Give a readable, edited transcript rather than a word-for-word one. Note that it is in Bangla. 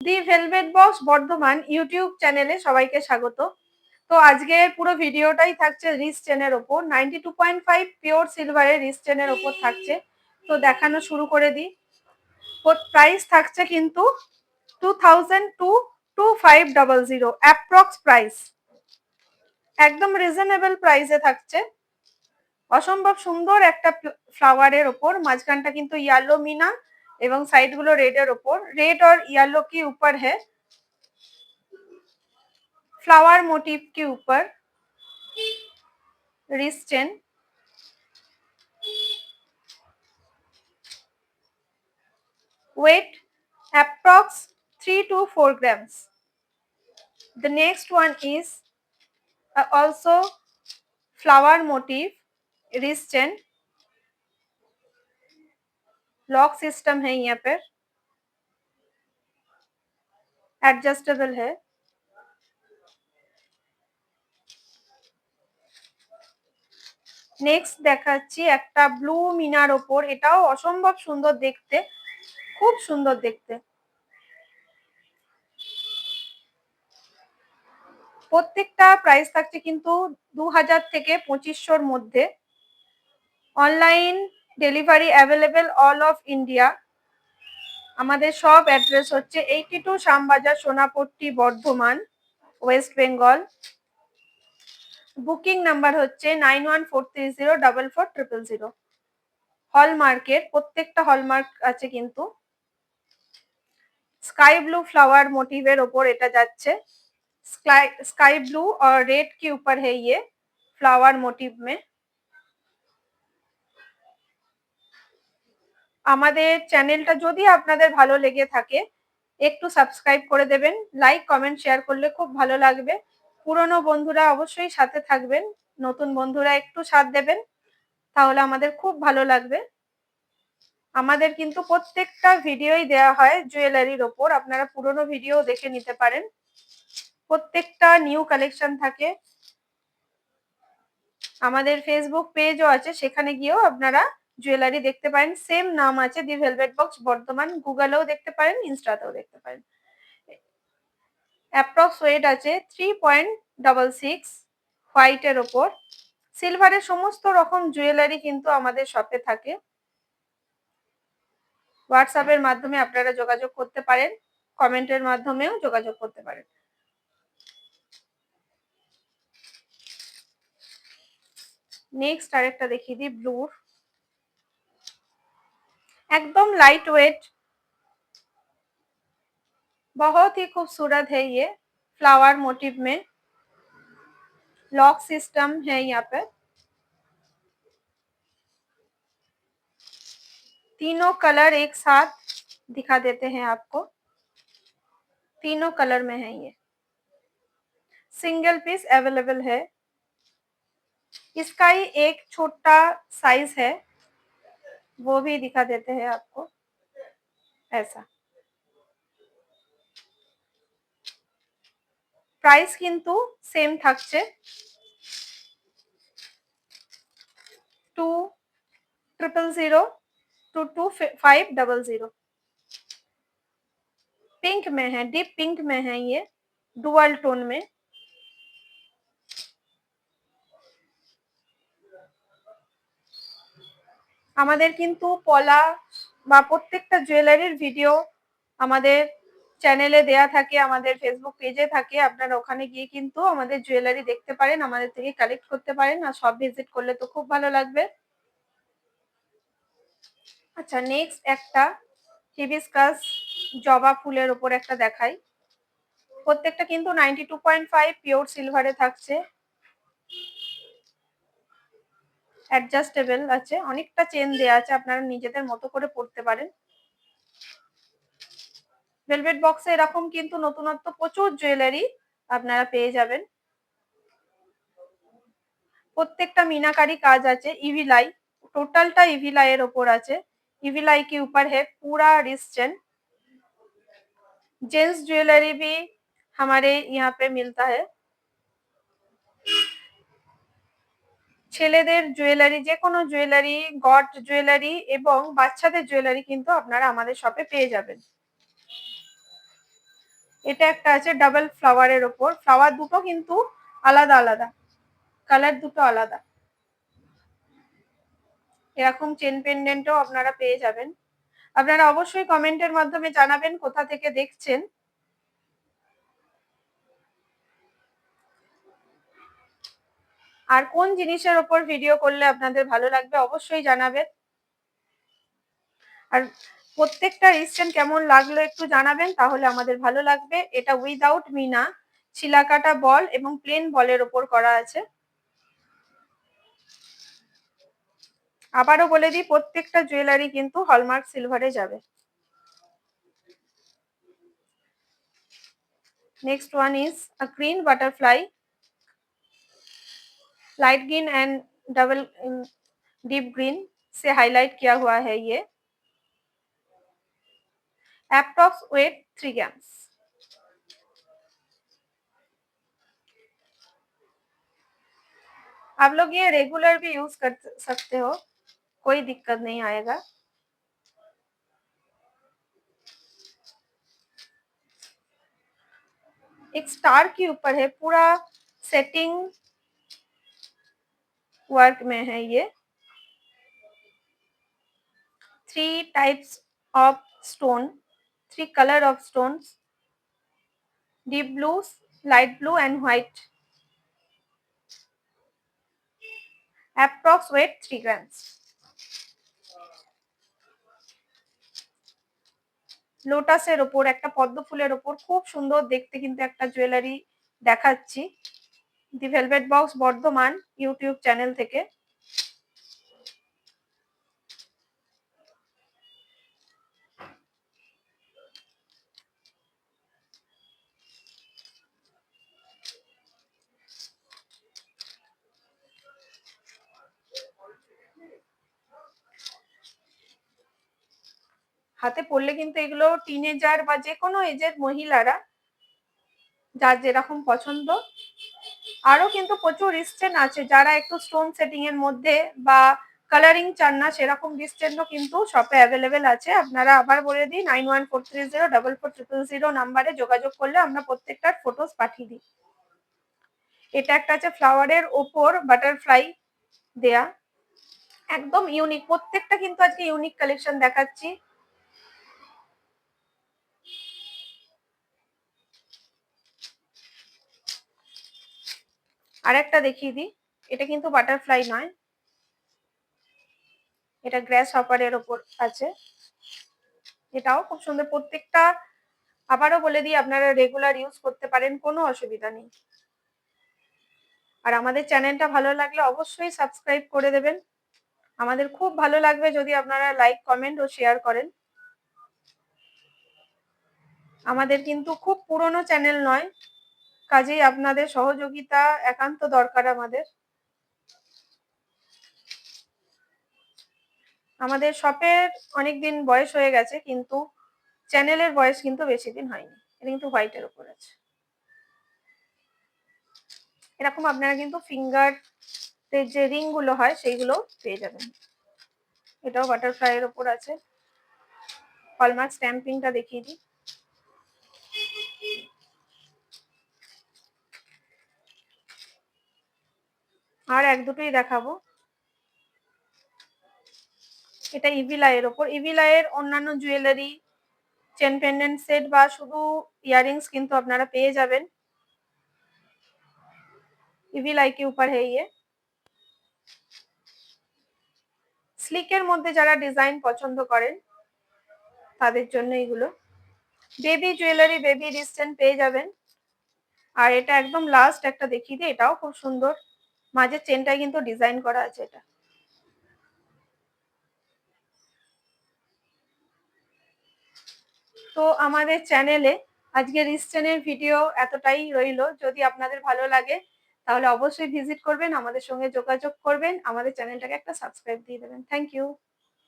দি ভেলভেট বক্স বর্ধমান ইউটিউব চ্যানেলে সবাইকে স্বাগত। তো আজকে পুরো ভিডিওটাই থাকছে রিস্ট চেনের ওপর। 92.5 পিওর সিলভারের রিস্ট চেনের ওপর থাকছে। তো দেখানো শুরু করে দিই। প্রাইস থাকছে কিন্তু 2000 অ্যাপ্রক্স প্রাইস, একদম রিজনেবল প্রাইসে থাকছে। অসম্ভব সুন্দর একটা ফ্লাওয়ারের ওপর, মাঝখানটা কিন্তু ইয়েলো মিনা এবং সাইড গুলো রেড এর ওপর। रेड और येलो के ऊपर है, फ्लावर मोटिव के ऊपर wrist chain. weight approx 3 to 4 grams. The next one is also flower motif wrist chain, lock system है, यहाँ पर एडजस्टेबल है। নেক্সট দেখাচ্ছি একটা ব্লু মিনার ওপর, এটাও অসম্ভব সুন্দর দেখতে, খুব সুন্দর দেখতে। প্রত্যেকটা প্রাইস থাকছে কিন্তু 2000 থেকে 2500-র মধ্যে। Online delivery available all of India. আমাদের সব অ্যাড্রেস হচ্ছে 82 Shyambazar, Sonapatti, Bardhaman, West Bengal. Booking number হচ্ছে 9143044000। হলমার্কের, প্রত্যেকটা হলমার্ক আছে কিন্তু। स्काई ब्लू फ्लावर मोटिवेर ओपर এটা যাচ্ছে। स्काई ब्लू और रेड के ऊपर है ये फ्लावर मोटिव में। আমাদের চ্যানেলটা যদি আপনাদের ভালো লেগে থাকে একটু সাবস্ক্রাইব করে দেবেন, লাইক কমেন্ট শেয়ার করলে খুব ভালো লাগবে। পুরনো বন্ধুরা অবশ্যই সাথে থাকবেন, নতুন বন্ধুরা একটু সাথ দেবেন, তাহলে আমাদের খুব ভালো লাগবে। আমাদের কিন্তু প্রত্যেকটা ভিডিওই দেওয়া হয় জুয়েলারির ওপর, আপনারা পুরনো ভিডিও দেখে নিতে পারেন। প্রত্যেকটা নিউ কালেকশন থাকে। আমাদের ফেসবুক পেজও আছে, সেখানে গিয়েও আপনারা জুয়েলারি দেখতে পারেন। সেম নাম আছে দি ভেলভেট বক্স বর্ধমান, গুগলেও দেখতে পারেন, ইনস্টাতেও দেখতে পারেন। অ্যাপ্রক্স ওয়েট আছে 3.66 হোয়াইটের ওপর। সিলভারের সমস্ত রকম জুয়েলারি কিন্তু আমাদের শপে থাকে। হোয়াটসঅ্যাপের মাধ্যমে আপনারা যোগাযোগ করতে পারেন, কমেন্টের মাধ্যমেও যোগাযোগ করতে পারেন। নেক্সট আরেকটা দেখিয়ে দিই ব্লুর, एकदम लाइट वेट, बहुत ही खूबसूरत है ये। फ्लावर मोटिव में लॉक सिस्टम है, यहाँ पे तीनों कलर एक साथ दिखा देते हैं आपको। तीनों कलर में है ये, सिंगल पीस अवेलेबल है। इसका ही एक छोटा साइज है, वो भी दिखा देते हैं आपको। ऐसा प्राइस किंतु सेम থাকছে 2000 to 2500। पिंक में है, डीप पिंक में है ये, डुअल टोन में। আমাদের কিন্তু পলা বা প্রত্যেকটা জুয়েলারির ভিডিও আমাদের চ্যানেলে দেয়া থাকে, আমাদের ফেসবুক পেজে থাকে। আপনারা ওখানে গিয়ে কিন্তু আমাদের জুয়েলারি দেখতে পারেন, আমাদের থেকে কালেক্ট করতে পারেন, আর সব ভিজিট করলে তো খুব ভালো লাগবে। আচ্ছা, নেক্সট একটা হিবিস্কাস জবা ফুলের উপর একটা দেখাই। প্রত্যেকটা কিন্তু 92.5 পিওর সিলভারে থাকছে। অ্যাডজাস্টেবল আছে, অনেকটা চেন দেয়া আছে, আপনারা নিজেদের মতো করে পড়তে পারেন। ভেলভেট বক্সে এরকম কিন্তু নতুনত্ব প্রচুর জুয়েলারি আপনারা পেয়ে যাবেন। প্রত্যেকটা मीनाकारी কাজ আছে। ইভিলাই, টোটালটা ইভিলাই এর উপর আছে। इविलाई के ऊपर है पूरा रिस्ट चेन। जेंट्स ज्वेलरी भी हमारे यहाँ पे मिलता है। ছেলেদের জুয়েলারি, যে কোনো জুয়েলারি, গড জুয়েলারি এবং বাচ্চাদের জুয়েলারি কিন্তু আপনারা আমাদের শপে পেয়ে যাবেন। এটা একটা আছে ডাবল ফ্লাওয়ারের ওপর, ফ্লাওয়ার দুটো কিন্তু আলাদা আলাদা, কালার দুটো আলাদা। এরকম চেন পেন্ডেন্টও আপনারা পেয়ে যাবেন। আপনারা অবশ্যই কমেন্টের মাধ্যমে জানাবেন কোথা থেকে দেখছেন। আর কোন জিনিসের ওপর ভিডিও করলে আপনাদের ভালো লাগবে অবশ্যই জানাবেন। আর প্রত্যেকটা রিস্টেন কেমন লাগলো একটু জানাবেন, তাহলে আমাদের ভালো লাগবে। এটা উইদাউট মিনা, ছিলাকাটা বল এবং প্লেন বলের ওপর করা আছে। আবারও বলে দিই, প্রত্যেকটা জুয়েলারি কিন্তু হলমার্ক সিলভারে যাবে। Next one is a green butterfly, light green and double deep green से हाईलाइट किया हुआ है ये। Approx weight 3 grams. आप लोग ये रेगुलर भी यूज कर सकते हो, कोई दिक्कत नहीं आएगा। एक स्टार के ऊपर है, पूरा सेटिंग वर्क में है ये। 3 types of stone, 3 colour of stones, deep blue, light blue and white. Approx weight 3 grams. লোটাসের ওপর, একটা পদ্ম ফুলের ওপর খুব সুন্দর দেখতে কিন্তু একটা জুয়েলারি দেখাচ্ছি, the velvet box Bardhaman YouTube channel থেকে। হাতে পড়লে কিন্তু এগুলো টিনেজার বা যে কোনো এজের মহিলারা, যার যেরকম পছন্দ। আরো কিন্তু প্রচুর রিস্টেন আছে, যারা একটু স্টোন সেটিং এর মধ্যে বা কালারিং চান না, সেরকম রিস্টেনও কিন্তু শপে অ্যাভেলেবেল আছে। আপনারা আবার বলে দিই, 9143044000 নাম্বারে যোগাযোগ করলে আমরা প্রত্যেকটার ফটোস পাঠিয়ে দিই। এটা একটা আছে ফ্লাওয়ারের ওপর বাটারফ্লাই দেয়া, একদম ইউনিক। প্রত্যেকটা কিন্তু আজকে ইউনিক কালেকশন দেখাচ্ছি। আরেকটা দেখিয়ে দিই, এটা কিন্তু বাটারফ্লাই নয়, এটা গ্রাস হপারের ওপর আছে। এটাও খুব সুন্দর। প্রত্যেকটা আবারও বলে দিই, আপনারা রেগুলার ইউজ করতে পারেন, কোনো অসুবিধা নেই। আর আমাদের চ্যানেলটা ভালো লাগলে অবশ্যই সাবস্ক্রাইব করে দেবেন। আমাদের খুব ভালো লাগবে যদি আপনারা লাইক, কমেন্ট ও শেয়ার করেন। আমাদের কিন্তু খুব পুরনো চ্যানেল নয়, কাজেই আপনাদের সহযোগিতা একান্ত দরকার আমাদের। আমাদের শপের অনেকদিন বয়স হয়ে গেছে, কিন্তু চ্যানেলের বয়স কিন্তু বেশি দিন হয়নি। এটা কিন্তু হোয়াইটের উপর আছে। এরকম আপনারা কিন্তু ফিঙ্গার যে রিং গুলো হয় সেইগুলো পেয়ে যাবেন। এটাও বাটারফ্লাই এর উপর আছে। হলমার্ক স্ট্যাম্পিংটা দেখিয়ে দিই। আর এক দুটোই দেখাবো। এটা ইভিলাইয়ের ওপর। ইভিলাইয়ের অন্যান্য জুয়েলারি, চেন পেন্ডেন্ট সেট বা শুধু ইয়াররিংস কিন্তু আপনারা পেয়ে যাবেন। ইভিলাই के ऊपर है ये। স্লিকের মধ্যে যারা ডিজাইন পছন্দ করেন তাদের জন্য এগুলো। বেবি জুয়েলারি, বেবি রিস্টেন পেয়ে যাবেন। আর এটা একদম লাস্ট একটা দেখিয়ে দিই, এটাও খুব সুন্দর, মাঝে চেনটায় কিন্তু ডিজাইন করা আছে। এটা তো আমাদের চ্যানেলে আজকে রিস্টেনের ভিডিও এতটাই রইলো। যদি আপনাদের ভালো লাগে তাহলে অবশ্যই ভিজিট করবেন, আমাদের সঙ্গে যোগাযোগ করবেন, আমাদের চ্যানেলটাকে একটা সাবস্ক্রাইব দিয়ে দেবেন। Thank you.